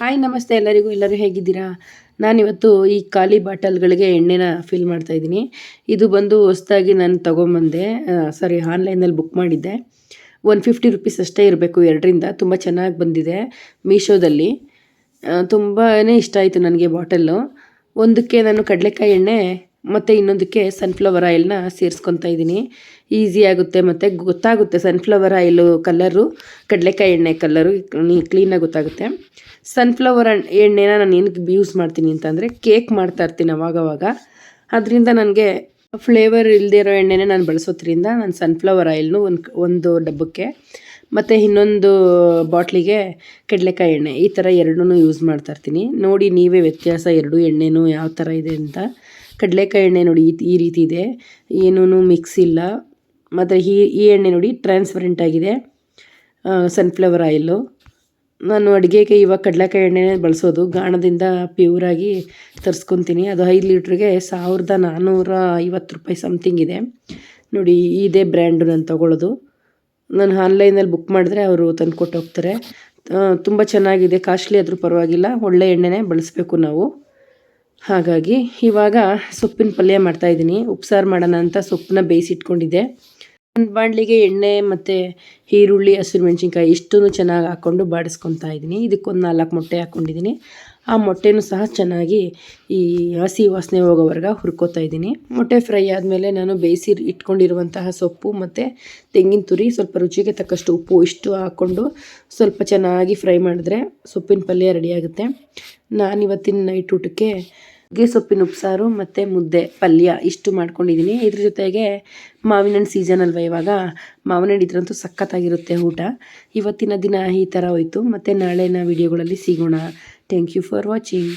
Hi ನಮಸ್ತೆ ಎಲ್ಲರಿಗೂ. ಎಲ್ಲರೂ ಹೇಗಿದ್ದೀರಾ? ನಾನಿವತ್ತು ಈ ಖಾಲಿ ಬಾಟಲ್ಗಳಿಗೆ ಎಣ್ಣೆನ ಫಿಲ್ ಮಾಡ್ತಾಯಿದ್ದೀನಿ. ಇದು ಬಂದು ಹೊಸ್ದಾಗಿ ನಾನು ತೊಗೊಂಬಂದೆ, ಆನ್ಲೈನಲ್ಲಿ ಬುಕ್ ಮಾಡಿದ್ದೆ. 150 ರುಪೀಸ್ ಅಷ್ಟೇ ಇರಬೇಕು, 2ರಿಂದ. ತುಂಬ ಚೆನ್ನಾಗಿ ಬಂದಿದೆ ಮೀಶೋದಲ್ಲಿ. ತುಂಬಾ ಇಷ್ಟ ಆಯಿತು ನನಗೆ ಬಾಟಲ್ಲು. ಒಂದಕ್ಕೆ ನಾನು ಕಡಲೆಕಾಯಿ ಎಣ್ಣೆ ಮತ್ತು ಇನ್ನೊಂದಕ್ಕೆ ಸನ್ಫ್ಲವರ್ ಆಯಿಲ್ನ ಸೇರಿಸ್ಕೊತಾ ಇದ್ದೀನಿ. ಈಸಿ ಆಗುತ್ತೆ ಮತ್ತು ಗೊತ್ತಾಗುತ್ತೆ ಸನ್ಫ್ಲವರ್ ಆಯಿಲು ಕಲರು, ಕಡಲೆಕಾಯಿ ಎಣ್ಣೆ ಕಲರು ಕ್ಲೀನಾಗಿ ಗೊತ್ತಾಗುತ್ತೆ. ಸನ್ಫ್ಲವರ್ ಎಣ್ಣೆನ ನಾನು ಏನಕ್ಕೆ ಯೂಸ್ ಮಾಡ್ತೀನಿ ಅಂತಂದರೆ, ಕೇಕ್ ಮಾಡ್ತಾಯಿರ್ತೀನಿ ಅವಾಗವಾಗ. ಅದರಿಂದ ನನಗೆ ಫ್ಲೇವರ್ ಇಲ್ಲದೇ ಇರೋ ಎಣ್ಣೆನೇ ನಾನು ಬಳಸೋದ್ರಿಂದ ನಾನು ಸನ್ಫ್ಲವರ್ ಆಯಿಲ್ನು ಒಂದು ಡಬ್ಬಕ್ಕೆ ಮತ್ತು ಇನ್ನೊಂದು ಬಾಟ್ಲಿಗೆ ಕಡಲೆಕಾಯಿ ಎಣ್ಣೆ, ಈ ಥರ ಎರಡನ್ನೂ ಯೂಸ್ ಮಾಡ್ತಾಯಿರ್ತೀನಿ. ನೋಡಿ ನೀವೇ ವ್ಯತ್ಯಾಸ ಎರಡು ಎಣ್ಣೆನೂ ಯಾವ ಥರ ಇದೆ ಅಂತ. ಕಡಲೆಕಾಯಿ ಎಣ್ಣೆ ನೋಡಿ ಈ ರೀತಿ ಇದೆ, ಏನೂ ಮಿಕ್ಸ್ ಇಲ್ಲ. ಮತ್ತು ಈ ಎಣ್ಣೆ ನೋಡಿ ಟ್ರಾನ್ಸ್ಪರೆಂಟ್ ಆಗಿದೆ, ಸನ್ಫ್ಲವರ್ ಆಯಿಲು. ನಾನು ಅಡುಗೆಗೆ ಇವಾಗ ಕಡಲೆಕಾಯಿ ಎಣ್ಣೆನೇ ಬಳಸೋದು. ಗಾಣದಿಂದ ಪ್ಯೂರಾಗಿ ತರಿಸ್ಕೊತೀನಿ. ಅದು 5 ಲೀಟ್ರಿಗೆ 1450 ರೂಪಾಯಿ ಸಮಥಿಂಗ್ ಇದೆ ನೋಡಿ. ಇದೇ ಬ್ರ್ಯಾಂಡು ನಾನು ತೊಗೊಳ್ಳೋದು. ನಾನು ಆನ್ಲೈನಲ್ಲಿ ಬುಕ್ ಮಾಡಿದ್ರೆ ಅವರು ತಂದು ಕೊಟ್ಟು ಹೋಗ್ತಾರೆ. ತುಂಬ ಚೆನ್ನಾಗಿದೆ, ಕಾಸ್ಟ್ಲಿ ಆದರೂ ಪರವಾಗಿಲ್ಲ, ಒಳ್ಳೆ ಎಣ್ಣೆನೇ ಬಳಸಬೇಕು ನಾವು. ಹಾಗಾಗಿ ಇವಾಗ ಸೊಪ್ಪಿನ ಪಲ್ಯ ಮಾಡ್ತಾಯಿದ್ದೀನಿ. ಉಪ್ಸಾರು ಮಾಡೋಣ ಅಂತ ಸೊಪ್ಪನ್ನ ಬೇಯಿಸಿಟ್ಕೊಂಡಿದ್ದೆ. ಒಂದು ಬಾಣಲಿಗೆ ಎಣ್ಣೆ ಮತ್ತು ಈರುಳ್ಳಿ, ಹಸಿರು ಮೆಣಸಿನ್ಕಾಯಿ ಇಷ್ಟೂ ಚೆನ್ನಾಗಿ ಹಾಕ್ಕೊಂಡು ಬಾಡಿಸ್ಕೊತಾ ಇದ್ದೀನಿ. ಇದಕ್ಕೊಂದು 4 ಮೊಟ್ಟೆ ಹಾಕ್ಕೊಂಡಿದ್ದೀನಿ. ಆ ಮೊಟ್ಟೆನೂ ಸಹ ಚೆನ್ನಾಗಿ ಈ ಹಸಿ ವಾಸನೆ ಹೋಗೋವರೆಗೆ ಹುರ್ಕೋತಾ ಇದ್ದೀನಿ. ಮೊಟ್ಟೆ ಫ್ರೈ ಆದಮೇಲೆ ನಾನು ಬೇಯಿಸಿ ಇಟ್ಕೊಂಡಿರುವಂತಹ ಸೊಪ್ಪು ಮತ್ತು ತೆಂಗಿನ ತುರಿ, ಸ್ವಲ್ಪ ರುಚಿಗೆ ತಕ್ಕಷ್ಟು ಉಪ್ಪು ಇಷ್ಟು ಹಾಕ್ಕೊಂಡು ಸ್ವಲ್ಪ ಚೆನ್ನಾಗಿ ಫ್ರೈ ಮಾಡಿದ್ರೆ ಸೊಪ್ಪಿನ ಪಲ್ಯ ರೆಡಿಯಾಗುತ್ತೆ. ನಾನಿವತ್ತಿನ ನೈಟ್ ಊಟಕ್ಕೆ ಸೊಪ್ಪಿನ ಉಪ್ಸಾರು ಮತ್ತು ಮುದ್ದೆ ಪಲ್ಯ ಇಷ್ಟು ಮಾಡ್ಕೊಂಡಿದ್ದೀನಿ. ಇದ್ರ ಜೊತೆಗೆ ಮಾವಿನ ಹಣ್ಣು ಸೀಸನ್ ಅಲ್ವ ಇವಾಗ, ಮಾವಿನ ಹಣ್ಣು ಇದ್ರಂತೂ ಸಖತ್ತಾಗಿರುತ್ತೆ ಊಟ. ಇವತ್ತಿನ ದಿನ ಈ ಥರ ಹೋಯಿತು. ಮತ್ತು ನಾಳಿನ ವೀಡಿಯೋಗಳಲ್ಲಿ ಸಿಗೋಣ. Thank you for watching.